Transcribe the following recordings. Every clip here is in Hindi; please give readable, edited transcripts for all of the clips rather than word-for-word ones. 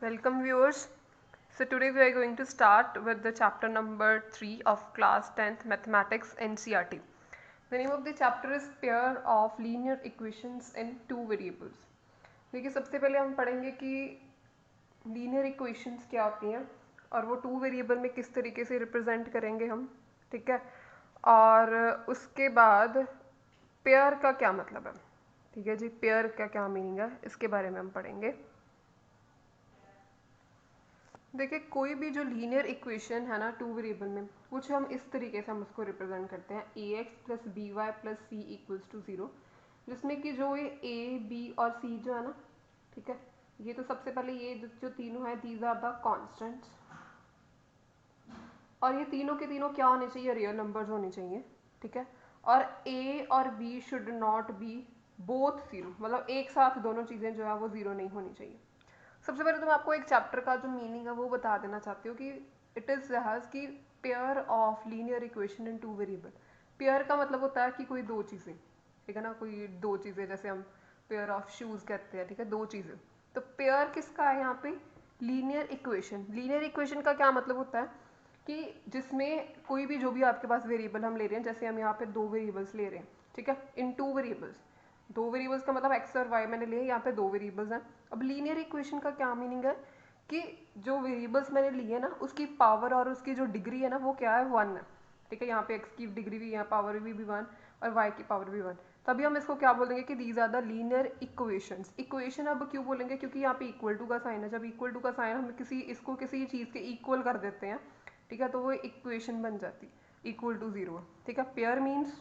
Welcome viewers. So today we are going to start with the chapter number 3 of class 10th mathematics NCERT. The name of the chapter is pair of linear equations in two variables. देखिए सबसे पहले हम पढ़ेंगे कि लीनियर इक्वेशंस क्या होती हैं और वो टू वेरिएबल में किस तरीके से रिप्रेजेंट करेंगे हम, ठीक है। और उसके बाद पेयर का क्या मतलब है, ठीक है जी, पेयर का क्या मीनिंग है इसके बारे में हम पढ़ेंगे। देखिए कोई भी जो लीनियर इक्वेशन है ना टू वेरिएबल में, कुछ हम इस तरीके से हम उसको रिप्रेजेंट करते हैं A X plus B Y plus C equals to zero, जिसमें कि जो ये ए बी और सी जो है ना, ठीक है, ये तो सबसे पहले ये जो तीनों है दीज आर द कॉन्स्टेंट्स, और ये तीनों के तीनों क्या होने चाहिए, रियल नंबर्स होने चाहिए, ठीक है। और ए और B should not be both zero, मतलब एक साथ दोनों चीज़ें जो है वो ज़ीरो नहीं होनी चाहिए। सबसे पहले तो मैं आपको एक चैप्टर का जो मीनिंग है वो बता देना चाहती हूँ कि इट इज़ हैज़ की pair of linear equation in two variable. Pair का मतलब होता है कि कोई दो चीज़ें, ठीक है ना, कोई दो चीज़ें, जैसे हम पेयर ऑफ शूज़ कहते हैं, ठीक है, दो चीज़ें। तो पेयर किसका है यहाँ पे, लीनियर इक्वेशन। लीनियर इक्वेशन का क्या मतलब होता है कि जिसमें कोई भी जो भी आपके पास वेरिएबल हम ले रहे हैं, जैसे हम यहाँ पे दो वेरिएबल्स ले रहे हैं, ठीक है, इन टू वेरिएबल्स। दो वेरिएबल्स का मतलब एक्स और वाई मैंने लिए, यहाँ पे दो वेरिएबल्स हैं। अब लीनियर इक्वेशन का क्या मीनिंग है कि जो वेरिएबल्स मैंने लिए ना उसकी पावर और उसकी जो डिग्री है ना वो क्या है, वन है, ठीक है। यहाँ पे एक्स की डिग्री भी, यहाँ पावर भी वन और वाई की पावर भी वन। तभी हम इसको क्या बोलेंगे कि these are the linear equations. Equation अब क्यों बोलेंगे, क्योंकि यहाँ पे इक्वल टू का साइन है। जब इक्वल टू का साइन हम इसको किसी चीज़ के इक्वल कर देते हैं, ठीक है, तो वो इक्वेशन बन जाती, इक्वल टू ज़ीरो, ठीक है। पेयर मीन्स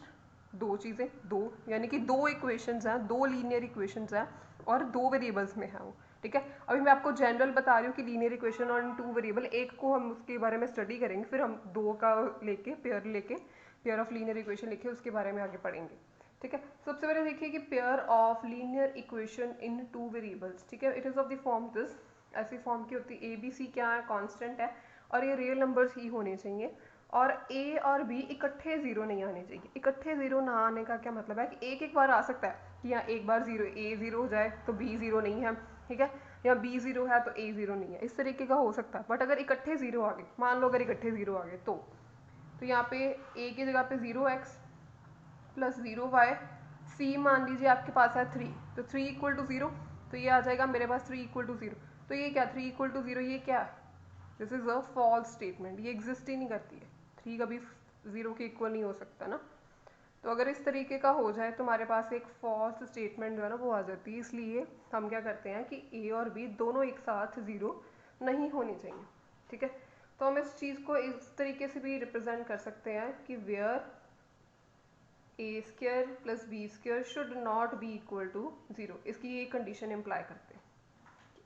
दो चीज़ें, दो यानी कि दो इक्वेशंस हैं, दो लीनियर इक्वेशंस हैं और दो वेरिएबल्स में है वो, ठीक है। अभी मैं आपको जनरल बता रही हूँ कि लीनियर इक्वेशन और टू वेरिएबल, एक को हम उसके बारे में स्टडी करेंगे, फिर हम दो का लेके पेयर ऑफ लीनियर इक्वेशन लेके उसके बारे में आगे पढ़ेंगे, ठीक है। सबसे पहले देखिए कि pair of linear equation in two variables, ठीक है, it is of the form this. ऐसी फॉर्म की होती है, ए बी सी क्या है, कांस्टेंट है और ये रियल नंबर्स ही होने चाहिए, और ए और बी इकट्ठे ज़ीरो नहीं आने चाहिए। इकट्ठे ज़ीरो ना आने का क्या मतलब है कि एक एक बार आ सकता है कि यहाँ एक बार ज़ीरो, ए ज़ीरो हो जाए तो बी ज़ीरो नहीं है, ठीक है, या बी ज़ीरो है तो ए ज़ीरो नहीं है, इस तरीके का हो सकता है। बट अगर इकट्ठे ज़ीरो आ गए, मान लो अगर इकट्ठे ज़ीरो आ गए तो यहाँ पे ए की जगह पे zero X plus zero Y, C मान लीजिए आपके पास है थ्री, तो थ्री इक्वल टू ज़ीरो, तो ये आ जाएगा मेरे पास थ्री इक्वल टू ज़ीरो। तो ये क्या, थ्री इक्वल टू ज़ीरो, ये क्या है, this is a false statement, ये एग्जिस्ट ही नहीं करती है। थ्री कभी ज़ीरो के इक्वल नहीं हो सकता ना। तो अगर इस तरीके का हो जाए तो हमारे पास एक फॉल्स स्टेटमेंट जो है ना वो आ जाती है। इसलिए हम क्या करते हैं कि ए और बी दोनों एक साथ ज़ीरो नहीं होने चाहिए, ठीक है। तो हम इस चीज़ को इस तरीके से भी रिप्रेजेंट कर सकते हैं कि where A square plus B square should not be equal to zero. इसकी ये कंडीशन इम्प्लाई करते हैं,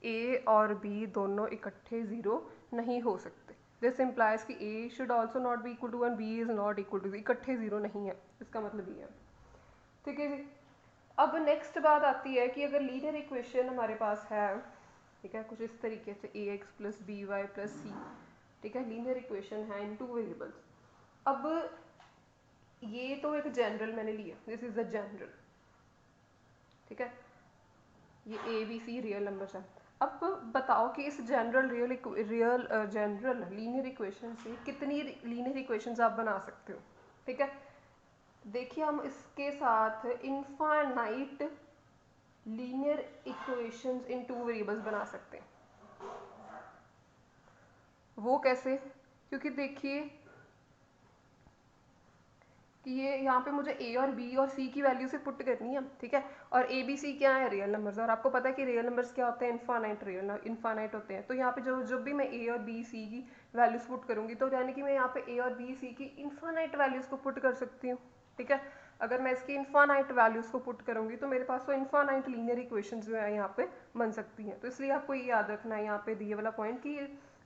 ए और बी दोनों इकट्ठे ज़ीरो नहीं हो सकते। दिस इम्प्लाइज कि A should also not be equal to one, B is not equal to, इकट्ठे ज़ीरो नहीं है, इसका मतलब ये है, ठीक है जी। अब नेक्स्ट बात आती है कि अगर लीनियर इक्वेशन हमारे पास है, ठीक है, कुछ इस तरीके से A X plus B Y plus C, ठीक है, लीनियर इक्वेशन है इन टू वेरिएबल्स। अब ये तो एक जनरल मैंने लिया, दिस इज द जनरल, ठीक है, ये A B C real numbers हैं। अब बताओ कि इस जनरल जनरल लीनियर इक्वेशन से कितनी लीनियर इक्वेशंस आप बना सकते हो, ठीक है। देखिए हम इसके साथ infinite linear equations in two variables बना सकते हैं। वो कैसे, क्योंकि देखिए कि ये यहाँ पे मुझे ए और बी और सी की वैल्यू से पुट करनी है, ठीक है। और ए बी सी क्या है, रियल नंबर्स, और आपको पता है कि रियल नंबर्स क्या होते हैं, इनफाइनाइट, रियल इनफाइनाइट होते हैं। तो यहाँ पे जब भी मैं ए और बी सी की वैल्यूज पुट करूँगी तो यानी कि मैं यहाँ पे ए और बी सी की इनफाइनाइट वैल्यूज़ को पुट कर सकती हूँ, ठीक है। अगर मैं इसकी इनफाइनाइट वैल्यूज़ को पुट करूँगी तो मेरे पास तो इनफाइनाइट लीनियर इक्वेशंस जो है यहाँ पे बन सकती हैं। तो इसलिए आपको ये याद रखना है यहाँ पे दिए वाला पॉइंट कि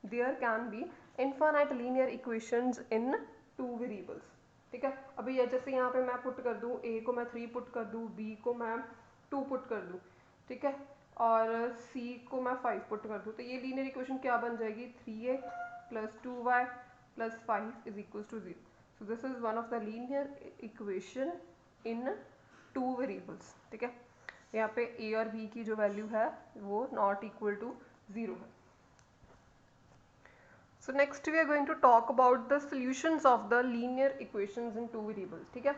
there can be infinite linear equations in two variables, ठीक है। अभी ये जैसे यहाँ पे मैं पुट कर दूँ, ए को मैं थ्री पुट कर दूँ, बी को मैं टू पुट कर दूँ, ठीक है, और सी को मैं फाइव पुट कर दूँ, तो ये लीनियर इक्वेशन क्या बन जाएगी, three A plus two Y plus five is equal to zero. So this is one of the linear equation in two variables, ठीक है। यहाँ पे ए और बी की जो वैल्यू है वो नॉट इक्वल टू ज़ीरो है। So next we are going to talk about the solutions of the linear equations in two variables. ठीक है,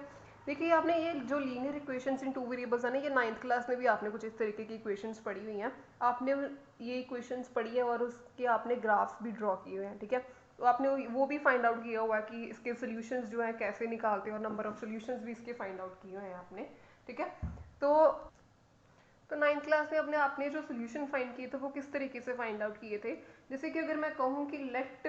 देखिए आपने ये जो linear equations in two variables है ना, ये 9th क्लास में भी आपने कुछ इस तरीके की इक्वेशंस पढ़ी हुई हैं। आपने ये इक्वेशंस पढ़ी है और उसके आपने ग्राफ्स भी ड्रॉ किए हुए हैं। ठीक है, तो आपने वो भी फाइंड आउट किया हुआ है कि इसके सोल्यूशंस जो हैं कैसे निकालते हैं और नंबर ऑफ सोल्यूशंस भी इसके फाइंड आउट किए हुए हैं आपने। ठीक है, तो 9th क्लास में अपने आपने जो सोल्यूशन फाइंड किए थे वो किस तरीके से फाइंड आउट किए थे। जैसे कि अगर मैं कहूँ कि let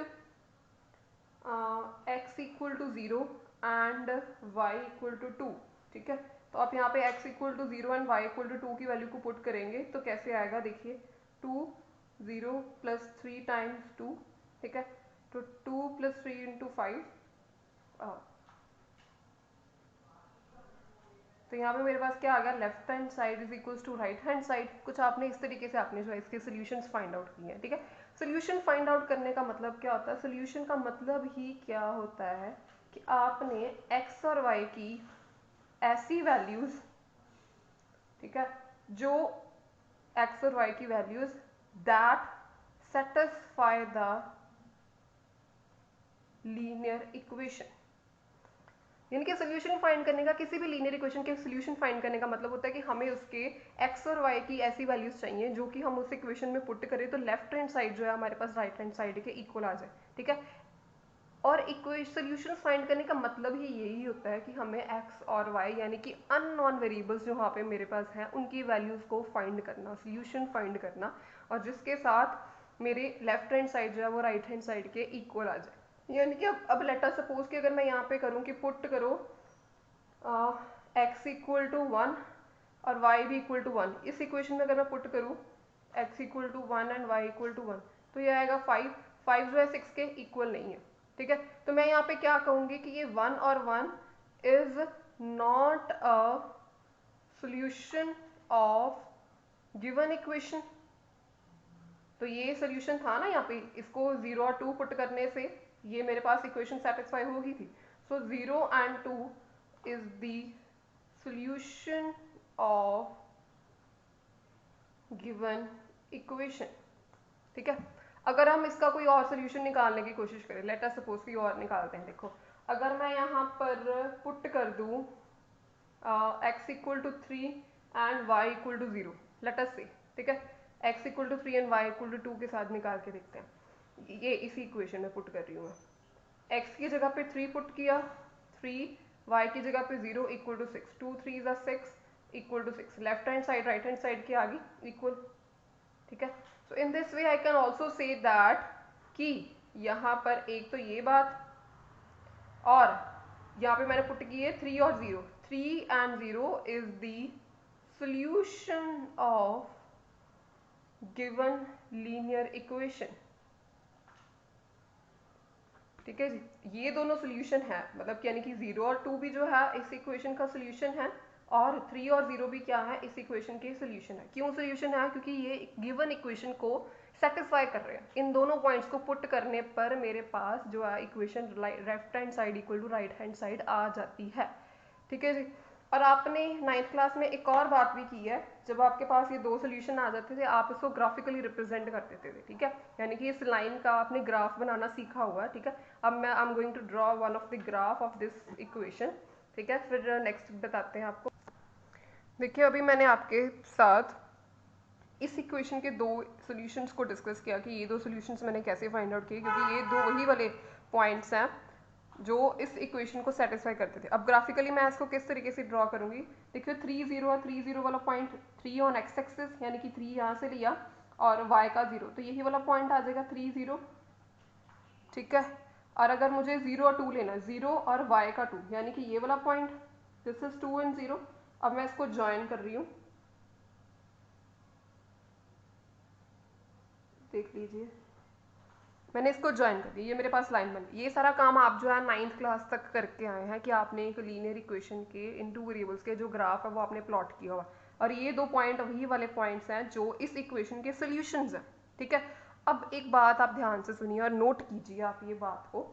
x equal to 0 and y equal to 2, ठीक है, तो आप यहाँ पे x equal to 0 and y equal to 2 की वैल्यू को पुट करेंगे तो कैसे आएगा, देखिए 2 0 प्लस 3 टाइम्स 2, ठीक है, तो 2 प्लस 3 इंटू 5, तो यहाँ पे मेरे पास क्या आ गया, left hand side is equals to right hand side. कुछ आपने इस तरीके से आपने जो है इसके सोल्यूशंस फाइंड आउट किए हैं। ठीक है, सोल्यूशन फाइंड आउट करने का मतलब क्या होता है, सोल्यूशन का मतलब ही क्या होता है कि आपने x और y की ऐसी वैल्यूज, ठीक है, जो x और y की values that satisfy the linear equation, यानी कि सोल्यूशन फाइंड करने का, किसी भी लीनियर इक्वेशन के सोल्यूशन फाइंड करने का मतलब होता है कि हमें उसके x और y की ऐसी वैल्यूज चाहिए जो कि हम उस इक्वेशन में पुट करें तो लेफ्ट हैंड साइड जो है हमारे पास राइट हैंड साइड के इक्वल आ जाए। ठीक है, और सोल्यूशन फाइंड करने का मतलब ही यही होता है कि हमें x और y यानी कि अननोन वेरिएबल्स जो वहाँ पे मेरे पास हैं उनकी वैल्यूज को फाइंड करना, सोल्यूशन फाइंड करना, और जिसके साथ मेरे लेफ्ट हैंड साइड जो है वो राइट हैंड साइड के इक्वल आ जाए। यानी कि अब लेट अस सपोज कि अगर मैं यहाँ पे करूँ कि पुट करो x इक्वल टू 1 और y भी इक्वल टू 1, इस इक्वेशन में अगर मैं पुट करूँ x equal to 1 and y equal to 1, तो ये आएगा 5 जो है 6 के इक्वल नहीं है। ठीक है, तो मैं यहाँ पे क्या कहूँगी कि ये 1 और 1 is not a solution of given equation. तो ये सोल्यूशन था ना, यहाँ पे इसको 0 और 2 पुट करने से ये मेरे पास इक्वेशन सेटिस्फाई हो गई थी। सो 0 and 2 is the solution of given equation. ठीक है, अगर हम इसका कोई और सोल्यूशन निकालने की कोशिश करें, लेट अस सपोज कि और निकालते हैं। देखो अगर मैं यहाँ पर पुट कर दूँ x equal to 3 and y equal to 0, let us say, ठीक है, x equal to 3 and y equal to 2 के साथ निकाल के देखते हैं। ये इसी इक्वेशन में पुट कर रही हूँ मैं, x की जगह पे 3 पुट किया, 3, y की जगह पे 0 equal to 6, 2 3 is 6 equal to 6, left hand side right hand side के आगे इक्वल। ठीक है, so in this way I can also say that कि यहाँ पर एक तो ये बात, और यहाँ पे मैंने पुट की है 3 और 0, 3 and 0 is the solution of given linear equation। ठीक है जी, ये दोनों सोल्यूशन है, मतलब यानी कि 0 और 2 भी जो है इस इक्वेशन का सोल्यूशन है, और 3 और 0 भी क्या है, इस इक्वेशन के सोल्यूशन है। क्यों सोल्यूशन है, क्योंकि ये गिवन इक्वेशन को सेटिस्फाई कर रहे हैं। इन दोनों पॉइंट्स को पुट करने पर मेरे पास जो है equation left hand side equal to right hand side आ जाती है। ठीक है जी, और आपने 9th क्लास में एक और बात भी की है, जब आपके पास ये दो सोल्यूशन आ जाते थे आप इसको ग्राफिकली रिप्रेजेंट कर देते थे। ठीक है, यानी कि इस लाइन का आपने ग्राफ बनाना सीखा हुआ है। ठीक है, अब मैं I am going to draw one of the graph of this equation. ठीक है, फिर नेक्स्ट बताते हैं आपको। देखिए अभी मैंने आपके साथ इस इक्वेशन के दो सॉल्यूशंस को डिस्कस किया कि ये दो सॉल्यूशंस मैंने कैसे फाइंड आउट किए, क्योंकि ये दो वही वाले पॉइंट्स हैं जो इस इक्वेशन को सेटिस्फाई करते थे। अब ग्राफिकली मैं इसको किस तरीके से ड्रॉ करूंगी, देखिए 3 0 और 3 0 वाला पॉइंट, 3 ऑन एक्स एक्सिस यानी कि 3 यहाँ से लिया और y का 0, तो यही वाला पॉइंट आ जाएगा 3 0। ठीक है, और अगर मुझे 0 और 2 लेना है, 0 और y का 2 यानी कि ये वाला पॉइंट, दिस इज 2 एंड 0। अब मैं इसको ज्वाइन कर रही हूँ, देख लीजिए मैंने इसको ज्वाइन कर दिया, ये मेरे पास लाइन बन गई। ये सारा काम आप जो है 9th क्लास तक करके आए हैं कि आपने एक लीनियर इक्वेशन के इन टू वेरिएबल्स के जो ग्राफ है वो आपने प्लॉट किया हुआ, और ये दो पॉइंट वही वाले पॉइंट्स हैं जो इस इक्वेशन के सोल्यूशंस हैं। ठीक है, अब एक बात आप ध्यान से सुनिए और नोट कीजिए आप ये बात को,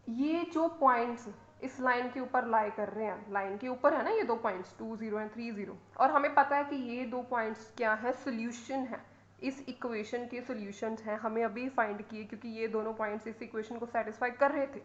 ये जो पॉइंट्स इस लाइन के ऊपर लाई कर रहे हैं, लाइन के ऊपर है ना ये दो पॉइंट्स 2 0 एंड 3 0, और हमें पता है कि ये दो पॉइंट्स क्या है, सोल्यूशन है। इस इक्वेशन के सॉल्यूशंस हैं हमें अभी फाइंड किए, क्योंकि ये दोनों पॉइंट्स इस इक्वेशन को सेटिस्फाई कर रहे थे।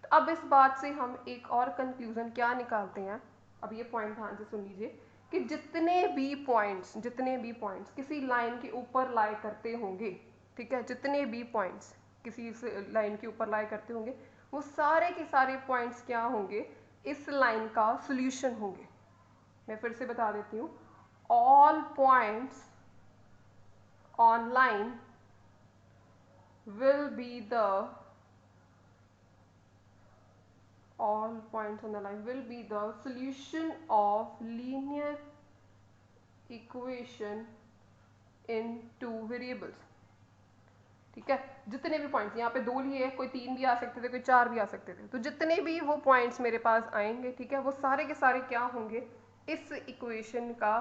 तो अब इस बात से हम एक और कंक्लूजन क्या निकालते हैं, अब ये पॉइंट ध्यान से सुन लीजिए कि जितने भी पॉइंट्स किसी लाइन के ऊपर लाई करते होंगे, ठीक है, जितने भी पॉइंट्स किसी लाइन के ऊपर लाई करते होंगे, वो सारे के सारे पॉइंट्स क्या होंगे, इस लाइन का सॉल्यूशन होंगे। मैं फिर से बता देती हूँ, all points on line will be the all points on the line will be the solution of linear equation in two variables। ठीक है, जितने भी पॉइंट्स यहाँ पे 2 लिए, कोई 3 भी आ सकते थे, कोई 4 भी आ सकते थे, तो जितने भी वो पॉइंट्स मेरे पास आएंगे, ठीक है, वो सारे के सारे क्या होंगे, इस इक्वेशन का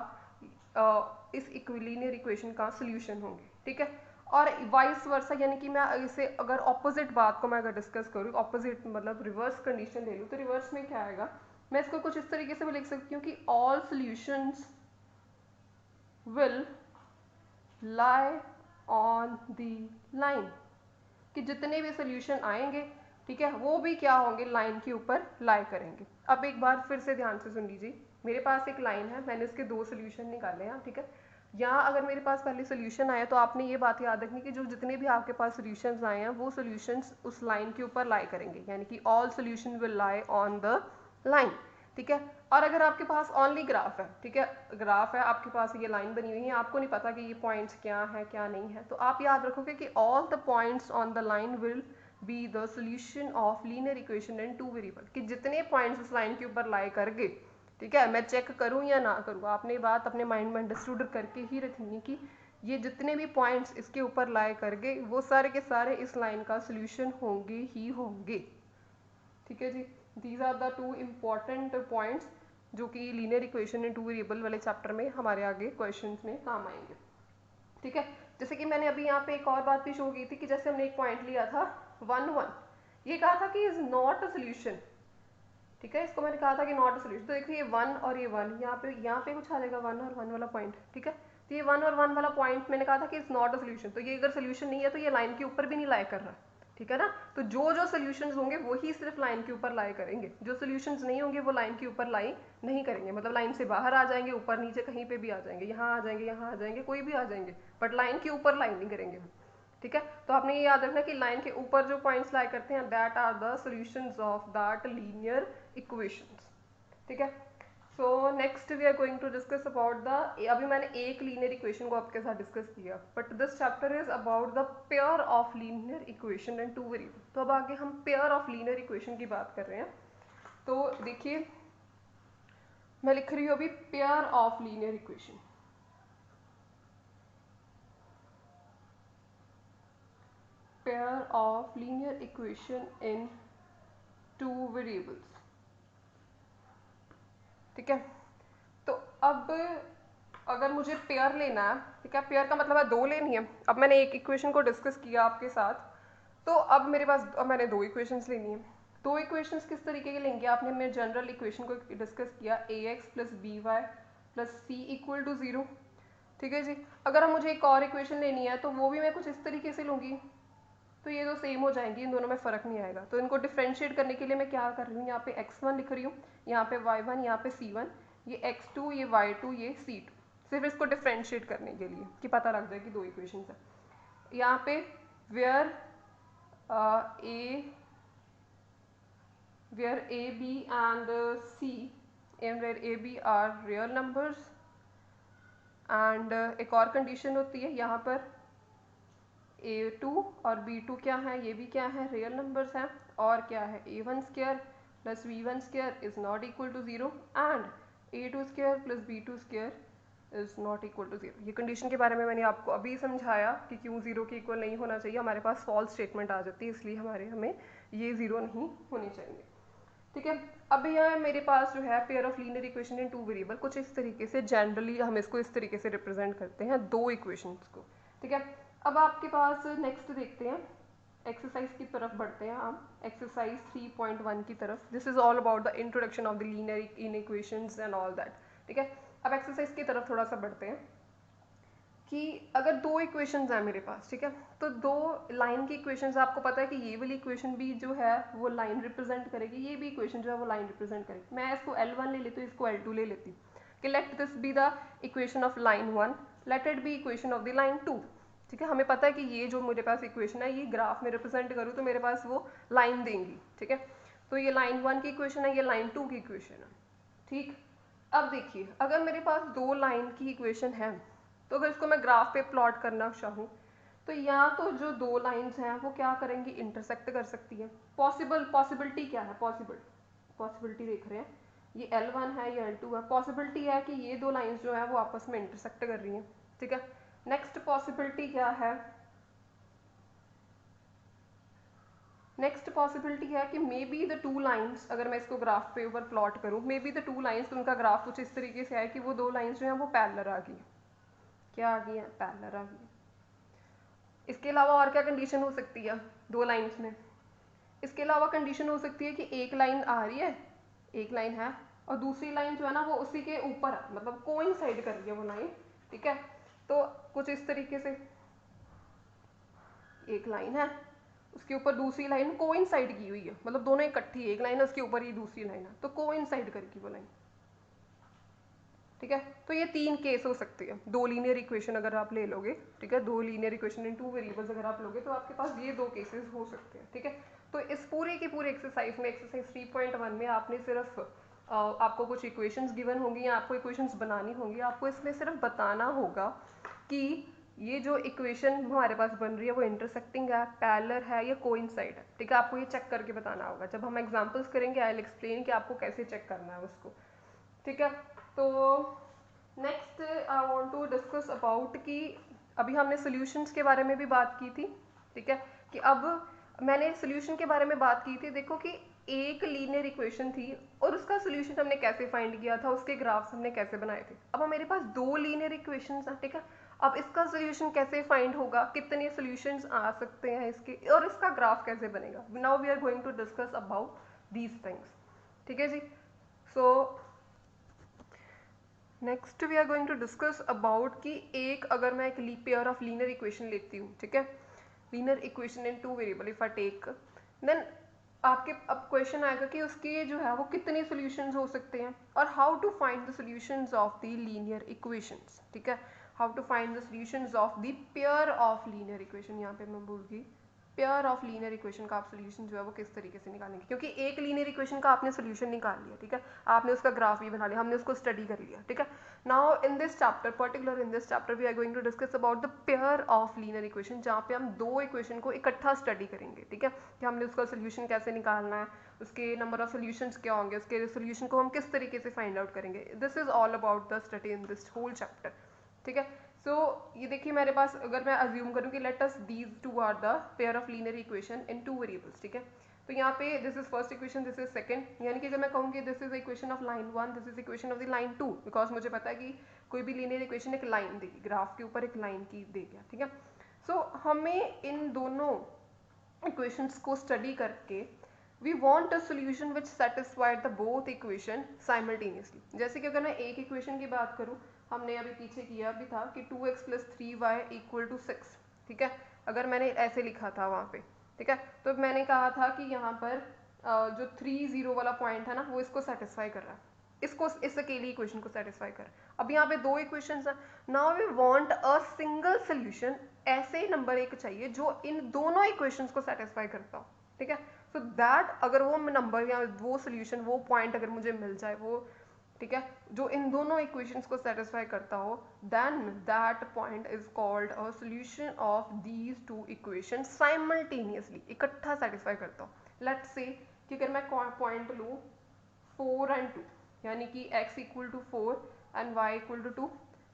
इस लीनियर इक्वेशन का सॉल्यूशन होंगे। ठीक है, और वाइस वर्सा, यानी कि मैं इसे अगर ऑपोजिट बात को मैं अगर डिस्कस करूँ, ऑपोजिट मतलब रिवर्स कंडीशन ले लूँ, तो रिवर्स में क्या आएगा, मैं इसको कुछ इस तरीके से भी लिख सकती हूँ कि all solutions will lie on the line, कि जितने भी सॉल्यूशन आएंगे, ठीक है, वो भी क्या होंगे, लाइन के ऊपर लाई करेंगे। अब एक बार फिर से ध्यान से सुन लीजिए, मेरे पास एक लाइन है, मैंने उसके 2 सॉल्यूशन निकाले हैं। ठीक है, यहाँ अगर मेरे पास पहले सोल्यूशन आया तो आपने ये बात याद रखनी कि जो जितने भी आपके पास सोल्यूशंस आए हैं वो सोल्यूशंस उस लाइन के ऊपर लाई करेंगे, यानी कि all solution will lie on the line. ठीक है, और अगर आपके पास ओनली ग्राफ है, ठीक है, ग्राफ है आपके पास, ये लाइन बनी हुई है, आपको नहीं पता कि ये पॉइंट्स क्या है क्या नहीं है, तो आप याद रखोगे कि all the points on the line will be the solution of linear equation in 2 variable, कि जितने पॉइंट्स उस लाइन के ऊपर लाई करके, ठीक है, मैं चेक करूं या ना करूं, आपने ये बात अपने माइंड में अंडरस्टूड करके ही रखनी है कि ये जितने भी पॉइंट्स इसके ऊपर लाई करके, वो सारे के सारे इस लाइन का सोल्यूशन होंगे ही होंगे। ठीक है जी, these are the 2 important points जो कि लीनियर इक्वेशन इन 2 वेरिएबल वाले चैप्टर में हमारे आगे क्वेश्चंस में काम आएंगे। ठीक है, जैसे कि मैंने अभी यहाँ पे एक और बात भी शो की थी कि जैसे हमने एक पॉइंट लिया था 1 1, ये कहा था कि इज नॉट अ सोल्यूशन। ठीक है, इसको मैंने कहा था कि नॉट अ सोल्यूशन, तो देखिए ये 1 और ये 1, यहाँ पे कुछ आ जाएगा 1 और 1 वाला पॉइंट। ठीक है, तो ये 1 और 1 वाला पॉइंट मैंने कहा था कि इट्स नॉट अ सोल्यूशन, तो ये अगर सोल्यूशन नहीं है तो ये लाइन के ऊपर भी नहीं लाई कर रहा। ठीक है ना, तो जो जो सोल्यूशंस होंगे वही सिर्फ लाइन के ऊपर लाई करेंगे, जो सोल्यूशंस नहीं होंगे वो लाइन के ऊपर लाई नहीं करेंगे, मतलब लाइन से बाहर आ जाएंगे, ऊपर नीचे कहीं पे भी आ जाएंगे, यहाँ आ जाएंगे, यहाँ आ जाएंगे, कोई भी आ जाएंगे, बट लाइन के ऊपर लाई नहीं करेंगे। ठीक है, तो आपने ये याद रखना कि लाइन के ऊपर जो पॉइंट्स लाई करते हैं that are the solutions of that linear equations. ठीक है, so next we are going to discuss about the, अभी मैंने एक लीनियर इक्वेशन को आपके साथ डिस्कस किया, but this chapter is about the pair of linear equation and 2 variable. तो अब आगे हम पेयर ऑफ लीनियर इक्वेशन की बात कर रहे हैं। तो देखिए मैं लिख रही हूँ अभी pair of linear equation, pair of linear equation in 2 variables. ठीक है, तो अब अगर मुझे पेयर लेना है, ठीक है, पेयर का मतलब है 2 लेनी है। अब मैंने एक इक्वेशन को डिस्कस किया आपके साथ, तो अब मेरे पास मैंने 2 इक्वेशंस लेनी है। 2 इक्वेशंस किस तरीके के लेंगे, आपने मेरे जनरल इक्वेशन को डिस्कस किया ax plus B Y plus C equal to 0। ठीक है जी, अगर हम मुझे एक और इक्वेशन लेनी है तो वो भी मैं कुछ इस तरीके से लूँगी, तो ये तो सेम हो जाएंगी, इन दोनों में फ़र्क नहीं आएगा। तो इनको डिफ्रेंशिएट करने के लिए मैं क्या कर रही हूँ, यहाँ पे x1 लिख रही हूँ, यहाँ पे y1, यहाँ पे c1, ये x2, ये y2, ये c2, सिर्फ इसको डिफ्रेंशिएट करने के लिए कि पता लग जाए कि 2 इक्वेशन है। यहाँ पे where a b and c and where a b are real numbers and एक और कंडीशन होती है यहाँ पर a2 और b2 क्या है, ये भी क्या है, रियल नंबर्स हैं, और क्या है a1 square plus b1 square is not equal to 0 and a2 square plus b2 square is not equal to 0। ये कंडीशन के बारे में मैंने आपको अभी समझाया कि क्यों 0 के इक्वल नहीं होना चाहिए, हमारे पास फॉल्स स्टेटमेंट आ जाती है, इसलिए हमें ये 0 नहीं होनी चाहिए। ठीक है, अब यहाँ मेरे पास जो है pair of linear equation in 2 variable, कुछ इस तरीके से जनरली हम इसको इस तरीके से रिप्रेजेंट करते हैं 2 इक्वेशंस को। ठीक है, अब आपके पास नेक्स्ट देखते हैं, एक्सरसाइज की तरफ बढ़ते हैं हम, एक्सरसाइज 3.1 की तरफ। This is all about the introduction of the linear equations and all that. ठीक है, अब एक्सरसाइज की तरफ थोड़ा सा बढ़ते हैं कि अगर दो इक्वेशंस हैं मेरे पास, ठीक है, तो दो लाइन की इक्वेशंस, आपको पता है कि ये वाली इक्वेशन भी जो है वो लाइन रिप्रेजेंट करेगी, ये भी इक्वेशन जो है वो लाइन रिप्रेजेंट करेगी। मैं इसको L1 ले लेती हूँ, इसको L2 ले लेती हूँ कि let this be the equation of line 1, let it be equation of the line 2। ठीक है, हमें पता है कि ये जो मेरे पास इक्वेशन है ये ग्राफ में रिप्रेजेंट करूँ तो मेरे पास वो लाइन देंगी। ठीक है, तो ये लाइन 1 की इक्वेशन है, ये लाइन 2 की इक्वेशन है। ठीक, अब देखिए अगर मेरे पास दो लाइन की इक्वेशन है तो अगर इसको मैं ग्राफ पे प्लॉट करना चाहूँ तो या तो जो दो लाइंस हैं वो क्या करेंगी, इंटरसेक्ट कर सकती है। पॉसिबिलिटी क्या है, पॉसिबिलिटी देख रहे हैं, ये L1 है, ये L2 है, पॉसिबिलिटी है कि ये दो लाइंस जो है वो आपस में इंटरसेक्ट कर रही हैं। ठीक है, नेक्स्ट पॉसिबिलिटी क्या है, नेक्स्ट पॉसिबिलिटी है कि may be the two lines, अगर मैं इसको ग्राफ पे ऊपर प्लॉट करूँ, may be the two lines, उनका ग्राफ कुछ इस तरीके से है कि वो दो लाइंस जो हैं वो पैरेलल आ गई, क्या आ गई है, पैरेलल आ गई। इसके अलावा और क्या कंडीशन हो सकती है दो लाइंस में, इसके अलावा कंडीशन हो सकती है कि एक लाइन आ रही है, एक लाइन है और दूसरी लाइन जो है ना वो उसी के ऊपर है, मतलब कोइंसाइड कर रही है वो लाइन। ठीक है, तो कुछ इस तरीके से एक लाइन है, उसके ऊपर दूसरी लाइन कोइंसाइड की हुई है, मतलब दोनों इकट्ठी, एक लाइन है उसके ऊपर ही दूसरी लाइन है, तो कोइंसाइड करेगी वो लाइन। ठीक है, तो ये तीन केस हो सकते हैं, दो लीनियर इक्वेशन अगर आप ले लोगे, ठीक है, दो linear equation in two variables अगर आप लोगे तो आपके पास ये दो केसेस हो सकते हैं। ठीक है, तो इस पूरे की पूरे एक्सरसाइज में, एक्सरसाइज 3.1 में आपने सिर्फ आपको कुछ इक्वेशंस गिवन होंगी या आपको इक्वेशंस बनानी होंगी, आपको इसमें सिर्फ बताना होगा कि ये जो इक्वेशन हमारे पास बन रही है वो इंटरसेक्टिंग है, पैरेलल है या कोइंसाइड है। ठीक है, आपको ये चेक करके बताना होगा, जब हम एग्जांपल्स करेंगे आई विल एक्सप्लेन कि आपको कैसे चेक करना है उसको। ठीक है, तो next I want to discuss about कि अभी हमने सॉल्यूशंस के बारे में भी बात की थी। ठीक है, कि अब मैंने सॉल्यूशन के बारे में बात की थी, देखो कि एक लीनियर इक्वेशन थी और उसका सॉल्यूशन हमने कैसे फाइंड किया था, उसके ग्राफ्स हमने कैसे बनाए थे। अब मेरे पास दो लीनियर इक्वेशंस हैं, ठीक है, अब इसका सॉल्यूशन कैसे फाइंड होगा, कितने सॉल्यूशंस आ सकते हैं इसके, और इसका ग्राफ कैसे बनेगा। Now we are going to discuss about these things. ठीक है जी, so next we are going to discuss about कि एक अगर मैं एक पेयर ऑफ लीनियर इक्वेशन लेती हूँ, ठीक है, linear equation in two variable if I take, then आपके अब क्वेश्चन आएगा कि उसके जो है वो कितने सॉल्यूशंस हो सकते हैं और how to find the solutions of the linear equations. ठीक है, how to find the solutions of the pair of linear equation, यहाँ पे मैं भूल गई, पेयर ऑफ लीनियर इक्वेशन का आप सोल्यूशन जो है वो किस तरीके से निकालेंगे, क्योंकि एक लीनियर इक्वेशन का आपने सोल्यूशन निकाल लिया, ठीक है, आपने उसका ग्राफ भी बना लिया, हमने उसको स्टडी कर लिया। ठीक है, now in this chapter, particular in this chapter we are going to discuss about the pair of linear equation, जहाँ पे हम दो इक्वेशन को इकट्ठा स्टडी करेंगे। ठीक है, कि हमने उसका सोल्यूशन कैसे निकालना है, उसके नंबर ऑफ सोल्यूशंस क्या होंगे, उसके सोल्यूशन को हम किस तरीके से फाइंड आउट करेंगे। This is all about the study in this whole chapter. ठीक है, सो ये देखिए मेरे पास, अगर मैं अज्यूम करूँ कि let us these two are the pair of linear equation in two variables. ठीक है, तो यहाँ पे this is first equation, this is second, यानी कि अगर मैं कहूँ कि this is equation of line 1, this is equation of the line 2, because मुझे पता है कि कोई भी लीनियर इक्वेशन एक लाइन देगी, ग्राफ के ऊपर एक लाइन की देगी। ठीक है, सो हमें इन दोनों इक्वेशंस को स्टडी करके we want a solution which satisfied the both equation simultaneously. जैसे कि अगर मैं एक इक्वेशन की बात करूँ, हमने अभी पीछे किया भी था कि 2x + 3y = 6। ठीक है, अगर मैंने ऐसे लिखा था वहाँ पे, ठीक है, तो मैंने कहा था कि यहाँ पर जो 3 0 वाला पॉइंट है ना वो इसको सेटिस्फाई कर रहा है, इसको इस अकेली इक्वेशन को सेटिस्फाई कर। अब यहाँ पे दो इक्वेशंस हैं, now we want a single solution, ऐसे नंबर एक चाहिए जो इन दोनों इक्वेशंस को सेटिस्फाई करता हो। ठीक है, सो दैट अगर वो नंबर या वो सोल्यूशन, वो पॉइंट अगर मुझे मिल जाए, वो ठीक है, जो इन दोनों इक्वेशंस को सेटिस्फाई करता हो, then that point is called a solution of these two equation simultaneously, इकट्ठा सेटिस्फाई करता हो। लेट्स से कि अगर मैं पॉइंट लूँ 4 और 2, यानी कि x = 4 एंड y = 2,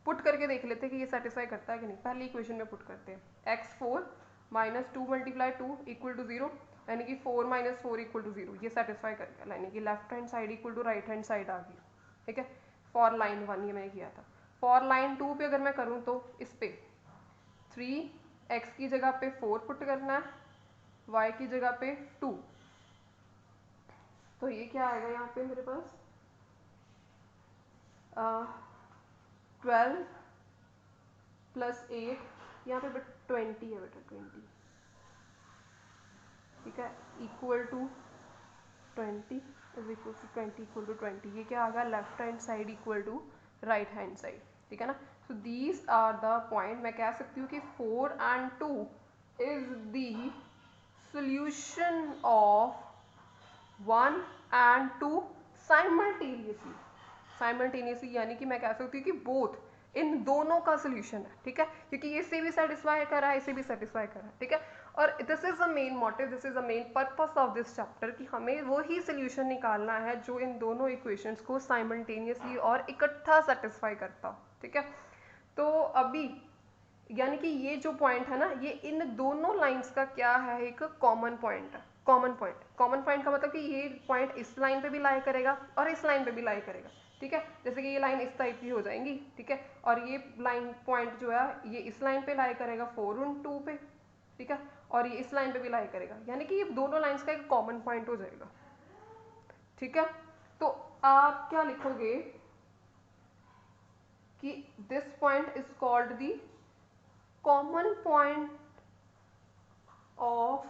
पुट करके देख लेते हैं कि ये सेटिस्फाई करता है कि नहीं। पहली इक्वेशन में पुट करते हैं, x4 - 2 × 2 = 0, यानी कि 4 - 4 = 0, ये सेटिस्फाई कर गया, यानी कि left hand side equal to right hand side आ गई। ठीक है, फॉर लाइन 1 ये मैंने किया था। फॉर लाइन 2 पे अगर मैं करूँ तो इस पे 3x की जगह पे 4 पुट करना है, y की जगह पे 2, तो ये क्या आएगा यहाँ पे मेरे पास 12 प्लस 8, यहाँ पे 20 है बेटा, 20, ठीक है, equal to 20 is equal to 20 equal to 20, ये क्या आ गया, left hand side equal to right hand side, ठीक है ना। So these are the point, मैं कह सकती हूँ कि 4 and 2 is the solution of 1 and 2 simultaneously यानी कि मैं कह सकती हूँ कि बोथ, इन दोनों का सोल्यूशन है, ठीक है, क्योंकि इसे भी सेटिस्फाई कर रहा है, इसे भी सेटिस्फाई कर रहा है, ठीक है। और this is the main motive, this is the main purpose of this chapter कि हमें वही सोल्यूशन निकालना है जो इन दोनों इक्वेशंस को साइमल्टेनियसली और इकट्ठा सेटिस्फाई करता हो, ठीक है। तो अभी यानी कि ये जो पॉइंट है ना, ये इन दोनों लाइंस का क्या है, एक कॉमन पॉइंट है। कॉमन पॉइंट का मतलब कि ये पॉइंट इस लाइन पे भी लाई करेगा और इस लाइन पे भी लाई करेगा, ठीक है। जैसे कि ये लाइन इस टाइप की हो जाएंगी, ठीक है, और ये लाइन पॉइंट जो है ये इस लाइन पे लाई करेगा 4 and 2 पे, ठीक है, और ये इस लाइन पे भी लाई करेगा, यानी कि ये दोनों लाइंस का एक कॉमन पॉइंट हो जाएगा, ठीक है। तो आप क्या लिखोगे कि this point is called the common point of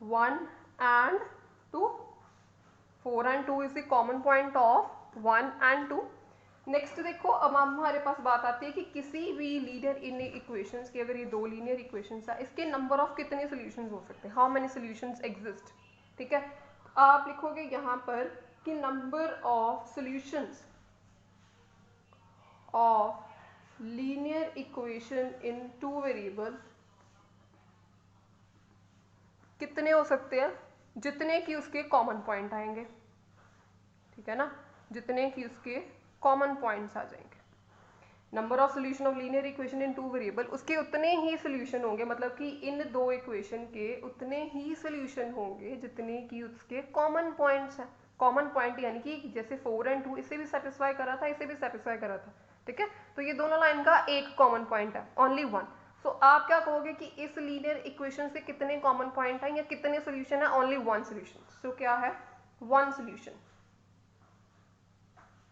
1 and 2, 4 and 2 is the common point of 1 and 2। Next देखो, अब हमारे पास बात आती है कि किसी भी लीनियर इन इक्वेशंस की, अगर ये दो लीनियर इक्वेशंस है, इसके नंबर ऑफ कितने सॉल्यूशंस हो सकते हैं, हाउ मेनी सॉल्यूशंस एग्जिस्ट, ठीक है। आप लिखोगे यहाँ पर कि number of solutions of linear equation in two variables कितने हो सकते हैं, जितने की उसके कॉमन पॉइंट आएंगे, ठीक है ना, जितने की उसके कॉमन पॉइंट्स आ जाएंगे। Number of solution of linear equation in two variable, उसके उतने ही सोल्यूशन होंगे, मतलब कि इन दो इक्वेशन के उतने ही सोल्यूशन होंगे जितने की उसके कॉमन पॉइंट्स हैं। कॉमन पॉइंट यानी कि जैसे 4 and 2 इसे भी सेटिस्फाई करा था, इसे भी सेटिस्फाई करा था, ठीक है। तो ये दोनों लाइन का एक कॉमन पॉइंट है, ओनली वन। सो आप क्या कहोगे कि इस लीनियर इक्वेशन से कितने कॉमन पॉइंट हैं या कितने सोल्यूशन है, ओनली वन सोल्यूशन। सो क्या है, वन सोल्यूशन,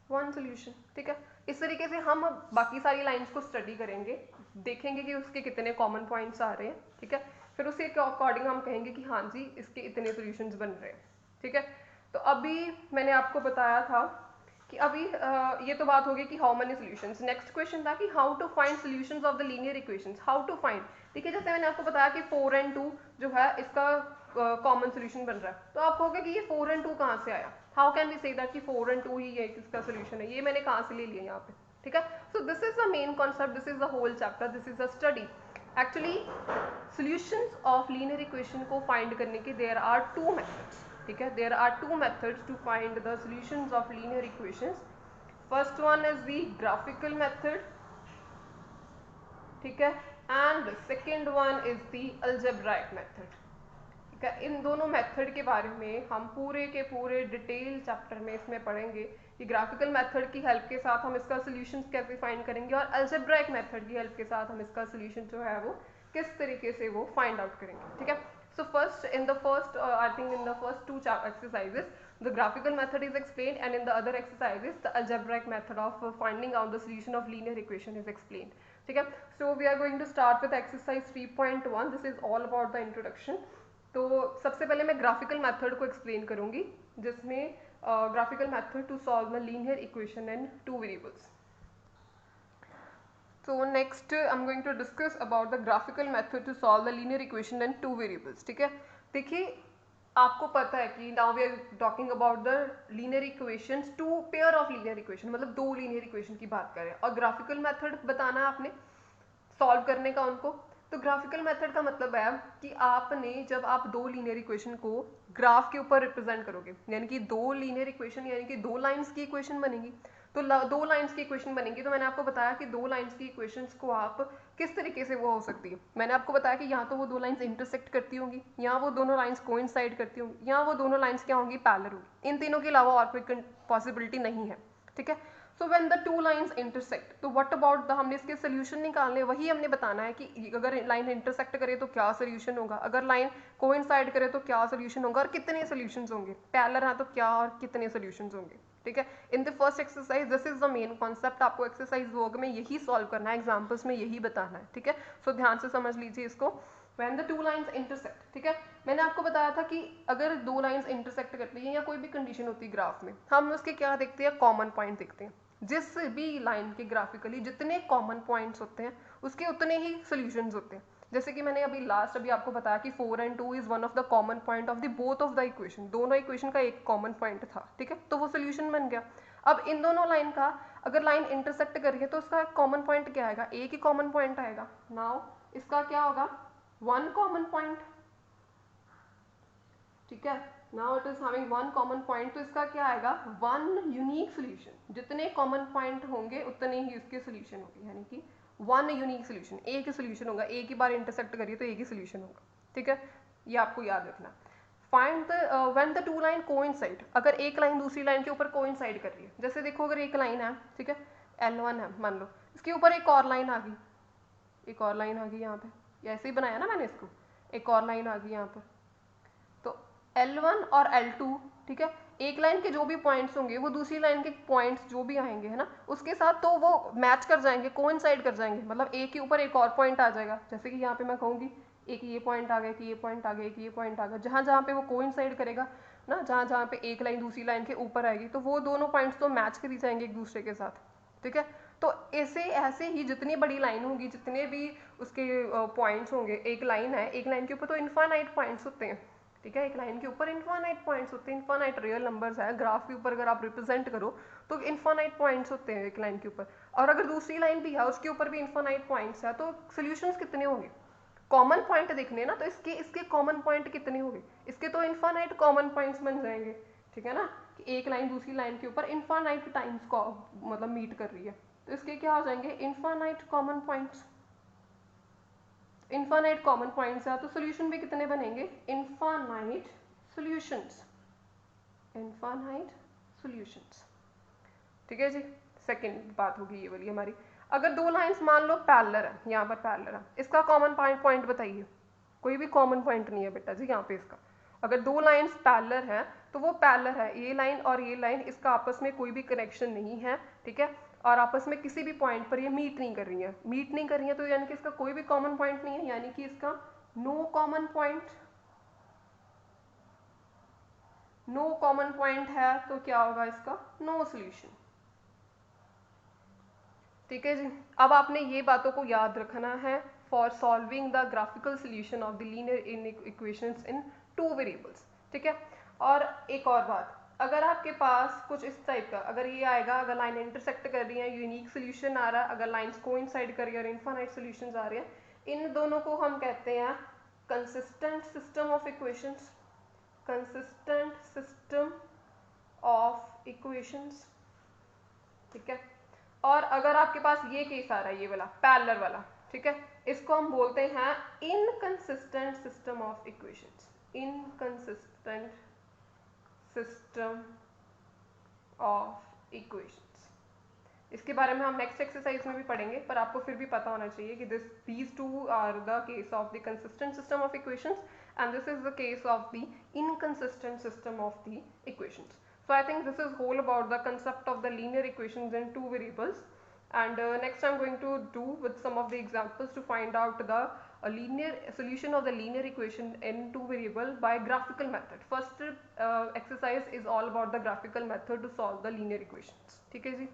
वन सोल्यूशन, ठीक है। इस तरीके से हम बाकी सारी लाइंस को स्टडी करेंगे, देखेंगे कि उसके कितने कॉमन पॉइंट्स आ रहे हैं, ठीक है। फिर उसी के अकॉर्डिंग हम कहेंगे कि हाँ जी इसके इतने सोल्यूशंस बन रहे हैं, ठीक है। तो अभी मैंने आपको बताया था कि अभी ये तो बात होगी कि how many solutions. Next question था कि how to find solutions of the linear equations, how to find, ठीक है। जैसे मैंने आपको बताया कि 4 and 2 जो है इसका कॉमन सोल्यूशन बन रहा है, तो आप कहोगे कि ये 4 and 2 कहाँ से आया, how can we say that कि 4 and 2 ही ये इसका सोल्यूशन है, ये मैंने कहाँ से ले लिया यहाँ पे, ठीक है। So this is the main concept, this is the whole chapter, this is the study. Actually solutions of linear equation को फाइंड करने के देयर आर टू मेथड्स, ठीक है, there are two methods to find the solutions of linear equations. First one is the graphical method, ठीक है, and second one is the algebraic method, ठीक है। इन दोनों मेथड के बारे में हम पूरे के पूरे डिटेल चैप्टर में इसमें पढ़ेंगे कि ग्राफिकल मेथड की हेल्प के साथ हम इसका सोल्यूशन कैसे फाइंड करेंगे और अलजेब्राइक मेथड की हेल्प के साथ हम इसका सोल्यूशन जो है वो किस तरीके से वो फाइंड आउट करेंगे, ठीक है। So first in the first I think in the first two exercises the graphical method is explained and in the other exercises the algebraic method of finding out the solution of linear equation is explained, ठीक है। So we are going to start with exercise 3.1, this is all about the introduction। तो सबसे पहले मैं ग्राफिकल मेथड को एक्सप्लेन करूंगी, जिसमें graphical method to solve the linear equation in two variables. तो next I am going to discuss about the graphical method to solve the linear equation in two variables, ठीक है। देखिए आपको पता है कि now we are talking about the linear equations, two pair of linear equation, मतलब दो लीनियर इक्वेशन की बात करें और ग्राफिकल मेथड बताना है आपने सॉल्व करने का उनको। तो ग्राफिकल मेथड का मतलब है कि आपने जब आप दो लीनियर इक्वेशन को ग्राफ के ऊपर रिप्रेजेंट करोगे, यानी कि दो लीनियर इक्वेशन यानी कि दो लाइंस की इक्वेशन बनेगी, तो दो लाइंस की इक्वेशन बनेगी। तो मैंने आपको बताया कि दो लाइंस की इक्वेशंस को आप किस तरीके से वो हो सकती है। मैंने आपको बताया कि यहाँ तो वो दो लाइंस इंटरसेक्ट करती होंगी, यहाँ वो दोनों लाइंस कोइंसाइड करती होंगी, यहाँ वो दोनों लाइंस क्या होंगी, पैरेलल होंगी। इन तीनों के अलावा और कोई पॉसिबिलिटी नहीं है, ठीक है। So when the two lines intersect, तो व्हाट अबाउट द, हमने इसके सोल्यूशन निकालने, वही हमने बताना है कि अगर लाइन इंटरसेक्ट करे तो क्या सोल्यूशन होगा, अगर लाइन कोइंसाइड करे तो क्या सोल्यूशन होगा और कितने सोल्यूशंस होंगे, पैरेलल है तो क्या और कितने सोल्यूशंस होंगे, ठीक है। इन the first exercise this is the main concept, आपको एक्सरसाइज वर्क में यही सॉल्व करना है, एग्जाम्पल्स में यही बताना है, ठीक है। सो ध्यान से समझ लीजिए इसको। When the two lines intersect, ठीक है, मैंने आपको बताया था कि अगर दो लाइंस इंटरसेक्ट करती हैं या कोई भी कंडीशन होती है ग्राफ में, हम उसके क्या देखते हैं, कॉमन पॉइंट देखते हैं। जिस भी लाइन के ग्राफिकली जितने कॉमन पॉइंट्स होते हैं उसके उतने ही सोल्यूशंस होते हैं। जैसे कि मैंने अभी आपको बताया कि 4 and 2 is one of the common point of the both of the equation, दोनों इक्वेशन का एक कॉमन पॉइंट था, ठीक है, तो वो सोल्यूशन बन गया। अब इन दोनों लाइन का अगर लाइन इंटरसेक्ट कर रही है तो उसका कॉमन पॉइंट क्या आएगा, एक ही कॉमन पॉइंट आएगा। नाउ इसका क्या होगा, वन कॉमन पॉइंट, ठीक है। Now it is having one common point, तो इसका क्या आएगा, वन यूनिक सोल्यूशन। जितने कॉमन पॉइंट होंगे उतने ही इसके सोल्यूशन होंगे, यानी कि वन यूनिक सोल्यूशन, एक ही सोल्यूशन होगा, एक ही बार इंटरसेक्ट करिए तो एक ही सोल्यूशन होगा, ठीक है। ये आपको याद रखना। Find the when the two line coincide, अगर एक लाइन दूसरी लाइन के ऊपर कोइंसाइड कर रही है, जैसे देखो अगर एक लाइन है, ठीक है, L1 है मान लो, इसके ऊपर एक और लाइन आ गई, एक और लाइन आ गई यहाँ पे, ऐसे ही बनाया ना मैंने इसको, एक और लाइन आ गई यहाँ पर, तो L1 और L2, ठीक है, एक लाइन के जो भी पॉइंट्स होंगे वो दूसरी लाइन के पॉइंट्स जो भी आएंगे, है ना, उसके साथ तो वो मैच कर जाएंगे, कोइंसाइड कर जाएंगे, मतलब एक के ऊपर एक और पॉइंट आ जाएगा। जैसे कि यहाँ पे मैं कहूँगी एक ये पॉइंट आ गया, कि ये पॉइंट आ गया, एक ये पॉइंट आ गया, जहाँ जहाँ पे वो कोइंसाइड करेगा ना, जहाँ जहाँ पे एक लाइन दूसरी लाइन के ऊपर आएगी तो वो दोनों पॉइंट्स तो मैच कर ही जाएंगे एक दूसरे के साथ, ठीक है। तो ऐसे ही जितनी बड़ी लाइन होगी, जितने भी उसके पॉइंट्स होंगे, एक लाइन है, एक लाइन के ऊपर तो इनफाइनाइट पॉइंट्स होते हैं, ठीक है, एक लाइन के ऊपर इनफाइनाइट पॉइंट्स होते हैं, इनफाइनाइट रियल नंबर्स है, ग्राफ के ऊपर अगर आप रिप्रेजेंट करो तो इनफाइनाइट पॉइंट्स होते हैं एक लाइन के ऊपर, और अगर दूसरी लाइन भी है उसके ऊपर भी इनफाइनाइट पॉइंट्स है, तो सोल्यूशंस कितने होंगे, कॉमन पॉइंट देखने ना, तो इसके इसके कॉमन पॉइंट कितने होंगे, इसके तो इनफाइनाइट कॉमन पॉइंट्स बन जाएंगे, ठीक है ना, कि एक लाइन दूसरी लाइन के ऊपर इनफाइनाइट टाइम्स को मतलब मीट कर रही है, तो इसके क्या हो जाएंगे, infinite common points. Infinite common points है तो सोल्यूशन भी कितने बनेंगे, इनफाइनाइट सॉल्यूशंस, इनफाइनाइट सॉल्यूशंस, ठीक है जी। सेकंड बात होगी ये वाली हमारी। अगर दो लाइंस मान लो पैरेलल है, यहाँ पर पैरेलल है, इसका कॉमन पॉइंट बताइए, कोई भी कॉमन पॉइंट नहीं है बेटा जी यहाँ पे इसका। अगर दो लाइंस पैरेलल है तो वो पैरेलल है, ये लाइन और ये लाइन, इसका आपस में कोई भी कनेक्शन नहीं है, ठीक है, और आपस में किसी भी पॉइंट पर ये मीट नहीं कर रही है, मीट नहीं कर रही है तो यानी कि इसका कोई भी कॉमन पॉइंट नहीं है, यानी कि इसका no common point, no common point है तो क्या होगा इसका, नो सोल्यूशन, ठीक है जी। अब आपने ये बातों को याद रखना है for solving the graphical solution of the linear in equations in two variables, ठीक है। और एक और बात, अगर आपके पास कुछ इस टाइप का अगर ये आएगा, अगर लाइन इंटरसेक्ट कर रही है, यूनिक सोल्यूशन आ रहा है, अगर लाइंस कोइंसाइड कर रही है और इनफाइनाइट सोल्यूशंस आ रहे हैं, इन दोनों को हम कहते हैं consistent system of equations, consistent system of equations, ठीक है। और अगर आपके पास ये केस आ रहा है, ये वाला पैरेलल वाला, ठीक है, इसको हम बोलते हैं inconsistent system of equations, inconsistent system of equations. इसके बारे में हम नेक्स्ट एक्सरसाइज में भी पढ़ेंगे, पर आपको फिर भी पता होना चाहिए कि these two are the case of the consistent system of equations and this is the case of the inconsistent system of the equations. So I think this is whole about the concept of the linear equations in two variables, and next I'm going to do with some of the examples to find out the linear solution of the linear equation in two variable by graphical method. First exercise is all about the graphical method to solve the linear equations, ठीक है जी।